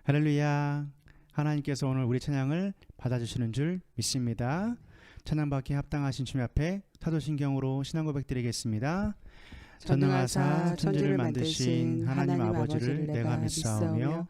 할렐루야. 하나님께서 오늘 우리 찬양을 받아주시는 줄 믿습니다. 찬양받기 합당하신 주님 앞에 사도신경으로 신앙 고백드리겠습니다. 전능하사 천지를 만드신 하나님 아버지를 내가 믿사오며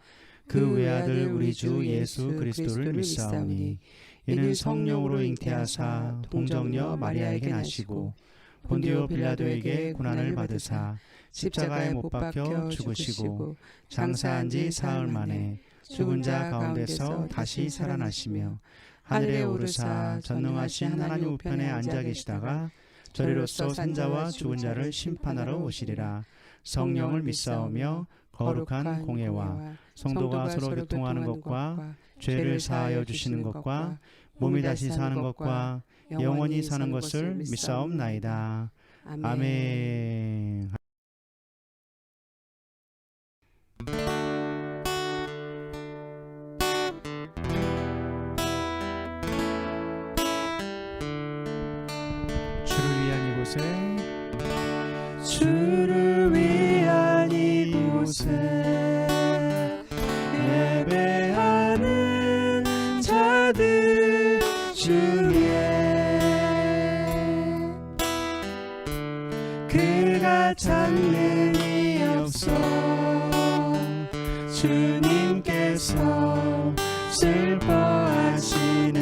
그 외아들 우리 주 예수 그리스도를 믿사오니 이는 성령으로 잉태하사 동정녀 마리아에게 나시고 본디오 빌라도에게 고난을 받으사 십자가에 못 박혀 죽으시고 장사한 지 사흘 만에 죽은 자 가운데서 다시 살아나시며 하늘에 오르사 전능하신 하나님 우편에 앉아 계시다가 저리로서 산자와 죽은 자를 심판하러 오시리라. 성령을 믿사오며 거룩한 공예와 성도가 서로 교통하는 것과 죄를 사하여 주시는 것과 몸이 다시 사는 것과 영원히 사는 것을 믿사옵나이다. 아멘. 주를 위한 이곳에 예배하는 자들 중에 그가 찾는 이 없어 주님께서 슬퍼하시네.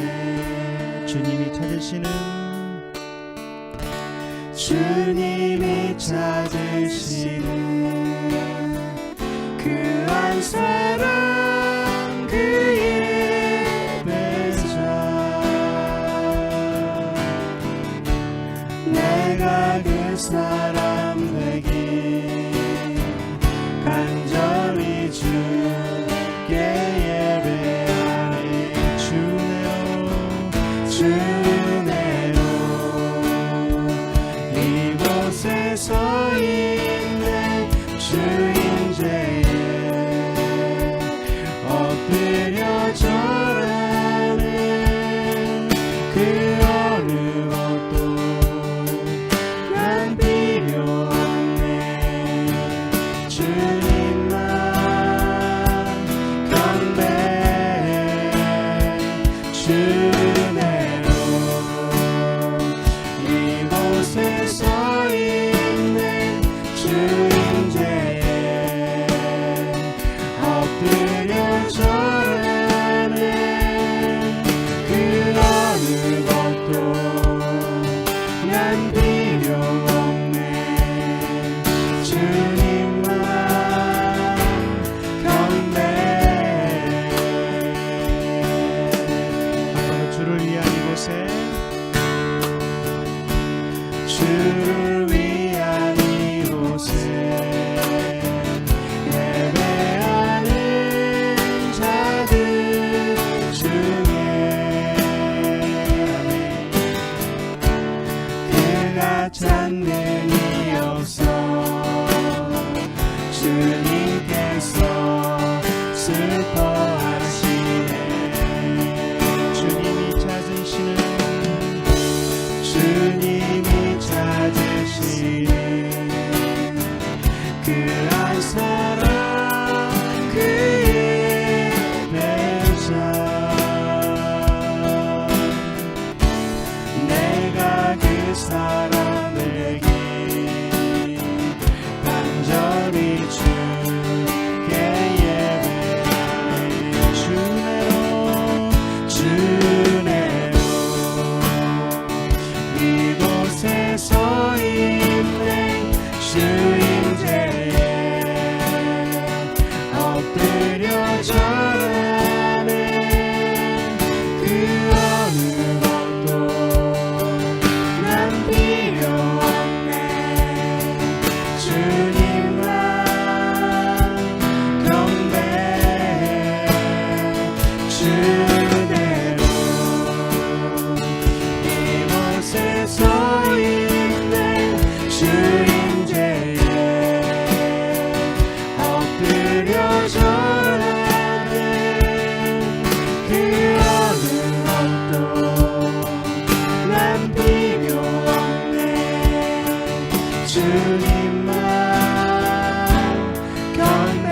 주님이 찾으시는 그 한 사람 그의 배자 내가 그 사람 되기 간절히 주께 예배하리. 주내로 이곳에 서 있는 주인제에 엎드려 절하는 그 어느 것도 난 필요 없네. 주님만 건배 주내로 이곳에 서 있는 주인제에 엎드려 절하는 그 어느 것도 난 필요 없네. 주님만 건배. 아까도 주를 위한 이곳에 주를 위한 이곳에 예배하는 자들 중에 그가 찾는 이 없어 주님께서 슬퍼하시네. 주님이 찾으시는 그 한 사람 그의 배자 내가 그 사람 되기 간절히 주께 예배하리. 주내로 이곳에 서 있는 주인제에 엎드려 절하는 그 어느 것도 난 필요 없네. 주님만 건배 주내로 이곳에 서 있는 주인제에 엎드려 절하는 그 어느 것도 난 필요 없네. 주님만 건배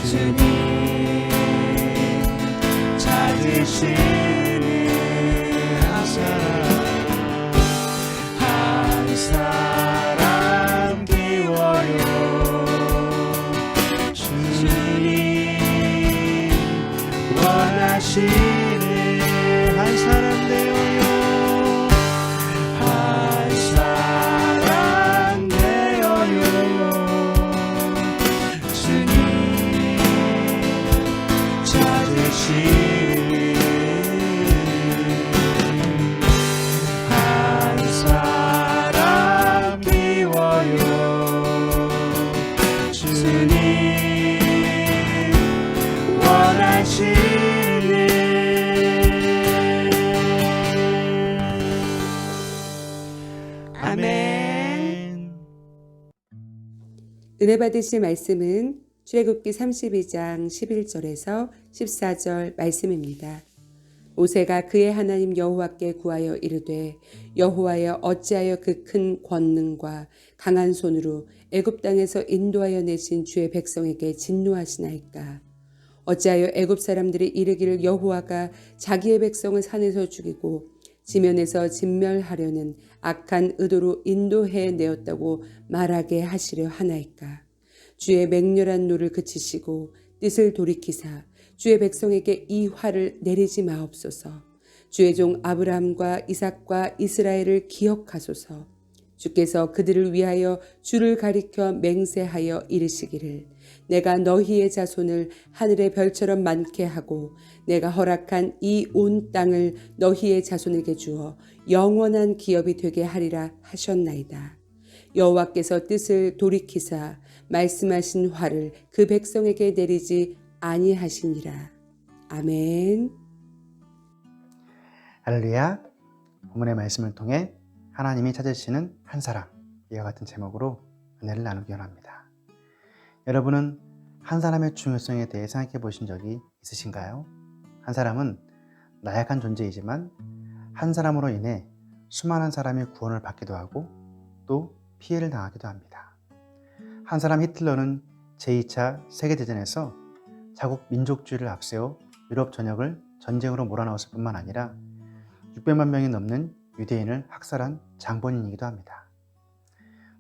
주님 찾으시는 한 사람 기워요. 주님 원하시는 한 사람 되어요. 한 사람 되어요. 주님 찾으시는 한 사람 기워요. 주님 원하시는 아멘. 은혜 받으실 말씀은 출애굽기 32장 11절에서 14절 말씀입니다. 모세가 그의 하나님 여호와께 구하여 이르되 여호와여 어찌하여 그 큰 권능과 강한 손으로 애굽 땅에서 인도하여 내신 주의 백성에게 진노하시나이까. 어찌하여 애굽 사람들이 이르기를 여호와가 자기의 백성을 산에서 죽이고 지면에서 진멸하려는 악한 의도로 인도해 내었다고 말하게 하시려 하나이까. 주의 맹렬한 노를 그치시고 뜻을 돌이키사 주의 백성에게 이 화를 내리지 마옵소서. 주의 종 아브라함과 이삭과 이스라엘을 기억하소서. 주께서 그들을 위하여 주를 가리켜 맹세하여 이르시기를 내가 너희의 자손을 하늘의 별처럼 많게 하고 내가 허락한 이 온 땅을 너희의 자손에게 주어 영원한 기업이 되게 하리라 하셨나이다. 여호와께서 뜻을 돌이키사 말씀하신 화를 그 백성에게 내리지 아니하시니라. 아멘. 할렐루야. 본문의 말씀을 통해 하나님이 찾으시는 한 사람, 이와 같은 제목으로 은혜를 나누기 원합니다. 여러분은 한 사람의 중요성에 대해 생각해 보신 적이 있으신가요? 한 사람은 나약한 존재이지만 한 사람으로 인해 수많은 사람이 구원을 받기도 하고 또 피해를 당하기도 합니다. 한 사람 히틀러는 제2차 세계대전에서 자국 민족주의를 앞세워 유럽 전역을 전쟁으로 몰아넣었을 뿐만 아니라 600만 명이 넘는 유대인을 학살한 장본인이기도 합니다.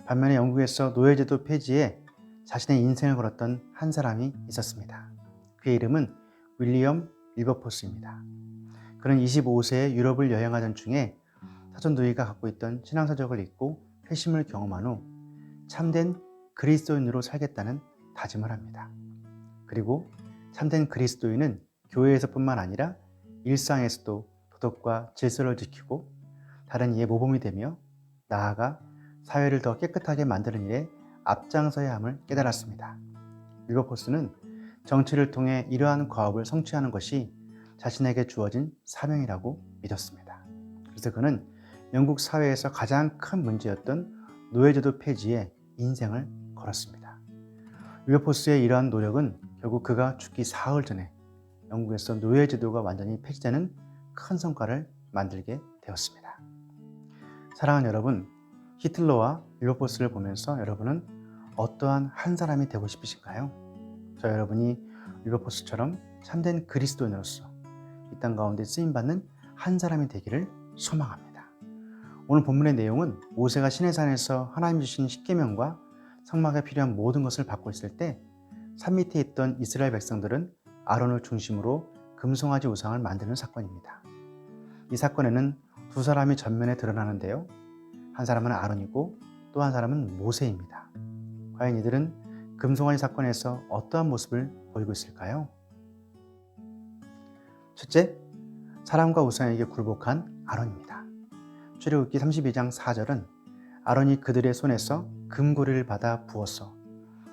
반면에 영국에서 노예제도 폐지에 자신의 인생을 걸었던 한 사람이 있었습니다. 그의 이름은 윌리엄 윌버포스입니다. 그는 25세에 유럽을 여행하던 중에 사촌도이가 갖고 있던 신앙서적을 읽고 회심을 경험한 후 참된 그리스도인으로 살겠다는 다짐을 합니다. 그리고 참된 그리스도인은 교회에서뿐만 아니라 일상에서도 도덕과 질서를 지키고 다른 이의 모범이 되며 나아가 사회를 더 깨끗하게 만드는 일에 앞장서야 함을 깨달았습니다. 윌버포스는 정치를 통해 이러한 과업을 성취하는 것이 자신에게 주어진 사명이라고 믿었습니다. 그래서 그는 영국 사회에서 가장 큰 문제였던 노예제도 폐지에 인생을 걸었습니다. 윌버포스의 이러한 노력은 결국 그가 죽기 사흘 전에 영국에서 노예제도가 완전히 폐지되는 큰 성과를 만들게 되었습니다. 사랑하는 여러분, 히틀러와 윌버포스를 보면서 여러분은 어떠한 한 사람이 되고 싶으신가요? 저 여러분이 윌버포스처럼 참된 그리스도인으로서 이 땅 가운데 쓰임받는 한 사람이 되기를 소망합니다. 오늘 본문의 내용은 모세가 시내산에서 하나님 주신 십계명과 성막에 필요한 모든 것을 받고 있을 때 산 밑에 있던 이스라엘 백성들은 아론을 중심으로 금송아지 우상을 만드는 사건입니다. 이 사건에는 두 사람이 전면에 드러나는데요. 한 사람은 아론이고 또 한 사람은 모세입니다. 과연 이들은 금송아지 사건에서 어떠한 모습을 보이고 있을까요? 첫째, 사람과 우상에게 굴복한 아론입니다. 출애굽기 32장 4절은 아론이 그들의 손에서 금고리를 받아 부어서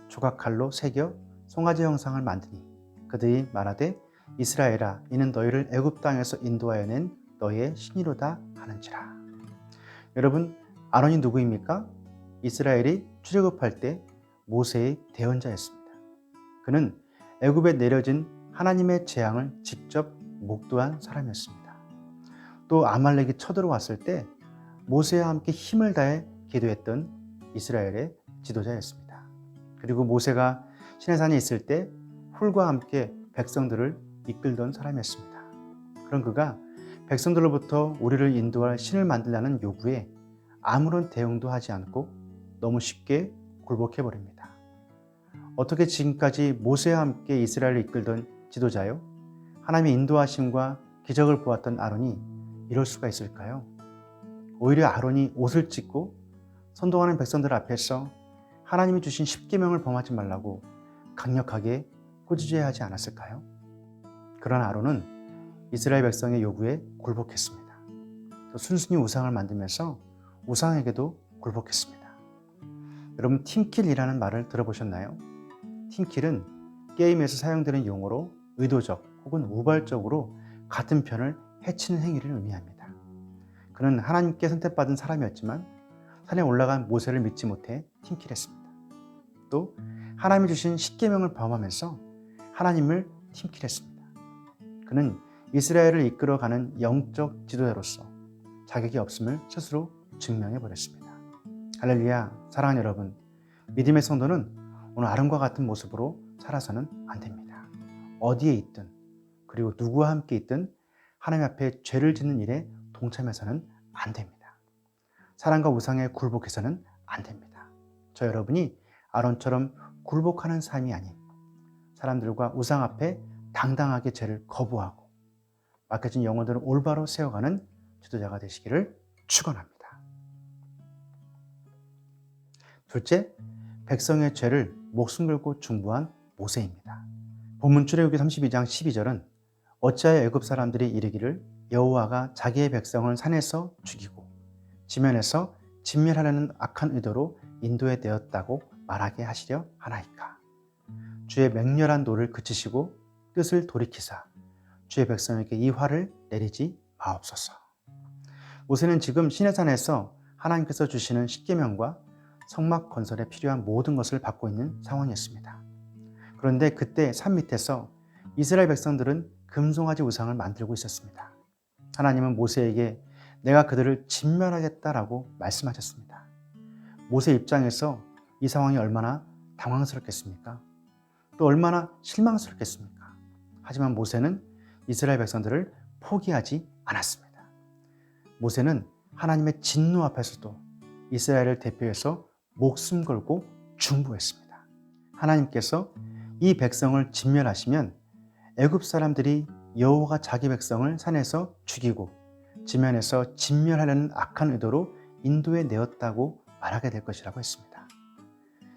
조각칼로 새겨 송아지 형상을 만드니 그들이 말하되 이스라엘아 이는 너희를 애굽 땅에서 인도하여 낸 너희의 신이로다 하는지라. 여러분, 아론이 누구입니까? 이스라엘이 출애굽할 때 모세의 대언자였습니다. 그는 애굽에 내려진 하나님의 재앙을 직접 목도한 사람이었습니다. 또 아말렉이 쳐들어왔을 때 모세와 함께 힘을 다해 기도했던 이스라엘의 지도자였습니다. 그리고 모세가 시내산에 있을 때 훌과 함께 백성들을 이끌던 사람이었습니다. 그런 그가 백성들로부터 우리를 인도할 신을 만들라는 요구에 아무런 대응도 하지 않고 너무 쉽게 굴복해버립니다. 어떻게 지금까지 모세와 함께 이스라엘을 이끌던 지도자요, 하나님의 인도하심과 기적을 보았던 아론이 이럴 수가 있을까요? 오히려 아론이 옷을 찢고 선동하는 백성들 앞에서 하나님이 주신 십계명을 범하지 말라고 강력하게 꾸짖어야 하지 않았을까요? 그러나 아론은 이스라엘 백성의 요구에 굴복했습니다. 또 순순히 우상을 만들면서 우상에게도 굴복했습니다. 여러분, 팀킬이라는 말을 들어보셨나요? 팀킬은 게임에서 사용되는 용어로 의도적 혹은 우발적으로 같은 편을 해치는 행위를 의미합니다. 그는 하나님께 선택받은 사람이었지만 산에 올라간 모세를 믿지 못해 팀킬했습니다. 또 하나님이 주신 십계명을 범하면서 하나님을 팀킬했습니다. 그는 이스라엘을 이끌어가는 영적 지도자로서 자격이 없음을 스스로 증명해버렸습니다. 할렐루야. 사랑하는 여러분, 믿음의 성도는 오늘 아론과 같은 모습으로 살아서는 안 됩니다. 어디에 있든 그리고 누구와 함께 있든 하나님 앞에 죄를 짓는 일에 동참해서는 안 됩니다. 사랑과 우상에 굴복해서는 안 됩니다. 저 여러분이 아론처럼 굴복하는 삶이 아닌 사람들과 우상 앞에 당당하게 죄를 거부하고 맡겨진 영혼들을 올바로 세워가는 지도자가 되시기를 축원합니다. 둘째, 백성의 죄를 목숨 걸고 중보한 모세입니다. 본문 출애굽기 32장 12절은 어찌하여 애굽 사람들이 이르기를 여호와가 자기의 백성을 산에서 죽이고 지면에서 진멸하려는 악한 의도로 인도에 내었다고 말하게 하시려 하나이까. 주의 맹렬한 노를 그치시고 뜻을 돌이키사 주의 백성에게 이 화를 내리지 마옵소서. 모세는 지금 시내산에서 하나님께서 주시는 십계명과 성막 건설에 필요한 모든 것을 받고 있는 상황이었습니다. 그런데 그때 산 밑에서 이스라엘 백성들은 금송아지 우상을 만들고 있었습니다. 하나님은 모세에게 내가 그들을 진멸하겠다라고 말씀하셨습니다. 모세 입장에서 이 상황이 얼마나 당황스럽겠습니까? 또 얼마나 실망스럽겠습니까? 하지만 모세는 이스라엘 백성들을 포기하지 않았습니다. 모세는 하나님의 진노 앞에서도 이스라엘을 대표해서 목숨 걸고 중보했습니다. 하나님께서 이 백성을 진멸하시면 애굽 사람들이 여호와가 자기 백성을 산에서 죽이고 지면에서 진멸하려는 악한 의도로 인도에 내었다고 말하게 될 것이라고 했습니다.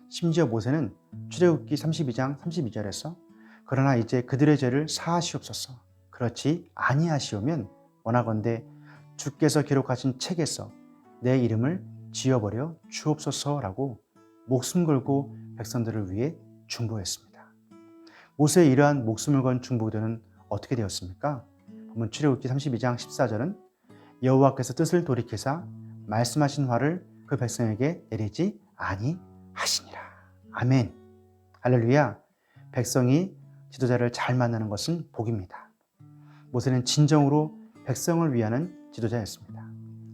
심지어 모세는 출애굽기 32장 32절에서 그러나 이제 그들의 죄를 사하시옵소서. 그렇지 아니하시오면 원하건대 주께서 기록하신 책에서 내 이름을 지워버려 주옵소서라고 목숨 걸고 백성들을 위해 중보했습니다. 모세의 이러한 목숨을 건 중보기도는 어떻게 되었습니까? 본문 출애굽기 32장 14절은 여호와께서 뜻을 돌이키사 말씀하신 화를 그 백성에게 내리지 아니하시니라. 아멘. 할렐루야. 백성이 지도자를 잘 만나는 것은 복입니다. 모세는 진정으로 백성을 위하는 지도자였습니다.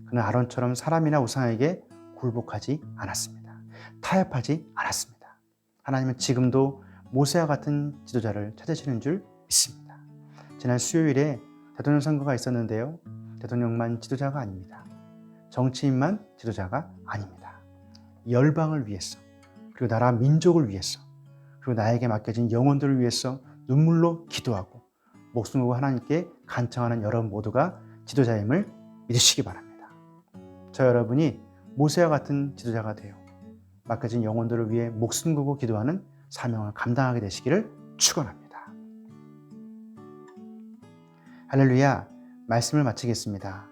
그는 아론처럼 사람이나 우상에게 굴복하지 않았습니다. 타협하지 않았습니다. 하나님은 지금도 모세와 같은 지도자를 찾으시는 줄 믿습니다. 지난 수요일에 대통령 선거가 있었는데요. 대통령만 지도자가 아닙니다. 정치인만 지도자가 아닙니다. 열방을 위해서, 그리고 나라 민족을 위해서, 그리고 나에게 맡겨진 영혼들을 위해서 눈물로 기도하고 목숨 걸고 하나님께 간청하는 여러분 모두가 지도자임을 믿으시기 바랍니다. 저 여러분이 모세와 같은 지도자가 되어 맡겨진 영혼들을 위해 목숨 걸고 기도하는 사명을 감당하게 되시기를 축원합니다. 할렐루야. 말씀을 마치겠습니다.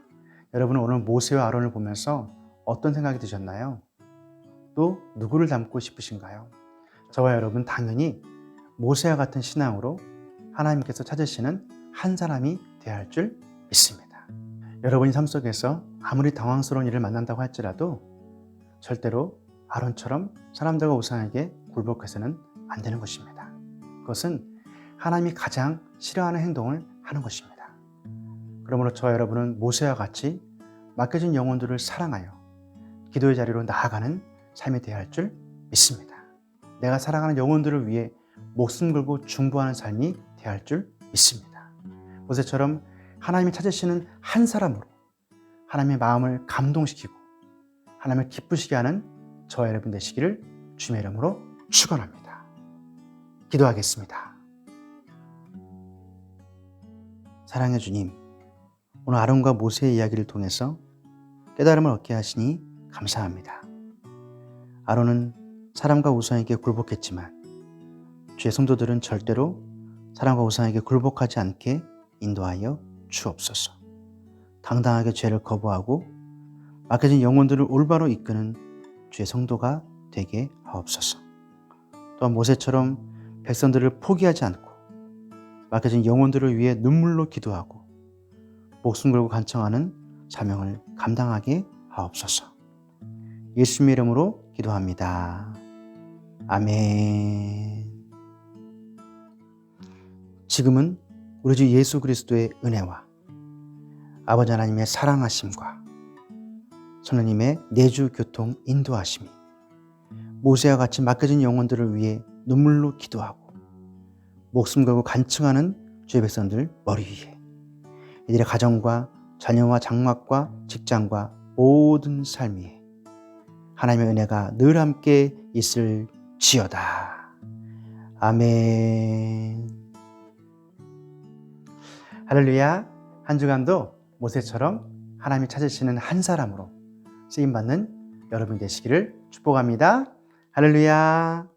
여러분은 오늘 모세와 아론을 보면서 어떤 생각이 드셨나요? 또 누구를 닮고 싶으신가요? 저와 여러분 당연히 모세와 같은 신앙으로 하나님께서 찾으시는 한 사람이 되어야 할 줄 믿습니다. 여러분이 삶 속에서 아무리 당황스러운 일을 만난다고 할지라도 절대로 아론처럼 사람들과 우상에게 굴복해서는 안 되는 것입니다. 그것은 하나님이 가장 싫어하는 행동을 하는 것입니다. 그러므로 저와 여러분은 모세와 같이 맡겨진 영혼들을 사랑하여 기도의 자리로 나아가는 삶이 되어야 할 줄 믿습니다. 내가 사랑하는 영혼들을 위해 목숨 걸고 중보하는 삶이 되어야 할 줄 믿습니다. 모세처럼 하나님이 찾으시는 한 사람으로 하나님의 마음을 감동시키고 하나님을 기쁘시게 하는 저와 여러분 되시기를 주님의 이름으로 축원합니다. 기도하겠습니다. 사랑의 주님, 오늘 아론과 모세의 이야기를 통해서 깨달음을 얻게 하시니 감사합니다. 아론은 사람과 우상에게 굴복했지만 주의 성도들은 절대로 사람과 우상에게 굴복하지 않게 인도하여 주옵소서. 당당하게 죄를 거부하고 막혀진 영혼들을 올바로 이끄는 주의 성도가 되게 하옵소서. 또한 모세처럼 백성들을 포기하지 않고 막혀진 영혼들을 위해 눈물로 기도하고 목숨 걸고 간청하는 사명을 감당하게 하옵소서. 예수님의 이름으로 기도합니다. 아멘. 지금은 우리 주 예수 그리스도의 은혜와 아버지 하나님의 사랑하심과 성령님의 내주 교통 인도하심이 모세와 같이 맡겨진 영혼들을 위해 눈물로 기도하고 목숨 걸고 간청하는 주의 백성들 머리 위에 이들의 가정과 자녀와 장막과 직장과 모든 삶 위에 하나님의 은혜가 늘 함께 있을지어다. 아멘. 할렐루야. 한 주간도 모세처럼 하나님이 찾으시는 한 사람으로 쓰임받는 여러분 되시기를 축복합니다. 할렐루야.